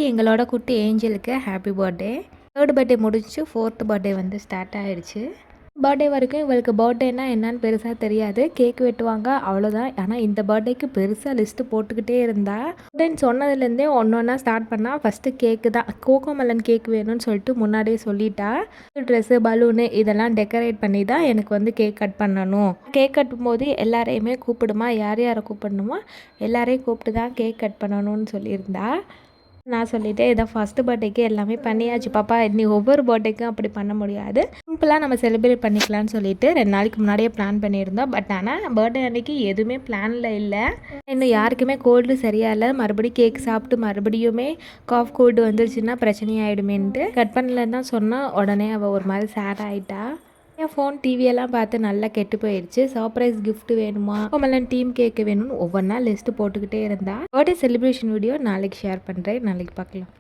எங்களோட குட்டி ஏஞ்சலுக்கு happy birthday. 3rd birthday முடிஞ்சு 4th பர்த்டே வந்து ஸ்டார்ட் ஆகிடுச்சு. பர்த்டே வரைக்கும் இவளுக்கு பர்த்டேனா என்னன்னு பெருசாக தெரியாது. கேக் வெட்டுவாங்க அவ்வளோதான். ஆனால் இந்த பர்த்டேக்கு பெருசாக லிஸ்ட்டு போட்டுக்கிட்டே இருந்தா. பர்த்டேன்னு சொன்னதுலேருந்தே ஒன்றா ஸ்டார்ட் பண்ணால் ஃபஸ்ட்டு கேக்கு தான். கோகோமலன் கேக் வேணும்னு சொல்லிட்டு முன்னாடியே சொல்லிட்டா. ட்ரெஸ்ஸு பலூனு இதெல்லாம் டெக்கரேட் பண்ணி தான் எனக்கு வந்து கேக் கட் பண்ணணும். கேக் கட்டும் போது எல்லாரையுமே கூப்பிடுமா, யார் யாரை கூப்பிடணுமோ எல்லாரையும் கூப்பிட்டு தான் கேக் கட் பண்ணணும்னு சொல்லியிருந்தா. நான் சொல்லிட்டேன், இதான் ஃபஸ்ட்டு பர்த்டேக்கு எல்லாமே பண்ணியாச்சு பாப்பா, நீ ஒவ்வொரு பர்த்டேக்கும் அப்படி பண்ண முடியாது, சிம்பிளாக நம்ம செலிப்ரேட் பண்ணிக்கலாம்னு சொல்லிட்டு 2 நாளைக்கு முன்னாடியே பிளான் பண்ணியிருந்தோம். பட் ஆனால் பர்த்டே அன்றைக்கி எதுவுமே பிளானில் இல்லை. இன்னும் யாருக்குமே கோல்டு சரியாக இல்லை. மறுபடியும் கேக் சாப்பிட்டு மறுபடியுமே காஃப் கோல்டு வந்துருச்சுன்னா பிரச்சனையாயிடுமேன்ட்டு கட் பண்ணலன்னு தான் சொன்னால் உடனே அவள் ஒரு மாதிரி சேட் ஆகிட்டா. என் ஃபோன் டிவியெல்லாம் பார்த்து நல்லா கெட்டு போயிடுச்சு. சர்ப்ரைஸ் கிஃப்ட் வேணுமா, கோமலன் டீம் கேக்கு வேணும்னு ஒவ்வொன்றா லிஸ்ட்டு போட்டுக்கிட்டே இருந்தா. பர்த்டே செலிப்ரேஷன் வீடியோ நாளைக்கு ஷேர் பண்ணுறேன். நாளைக்கு பார்க்கலாம்.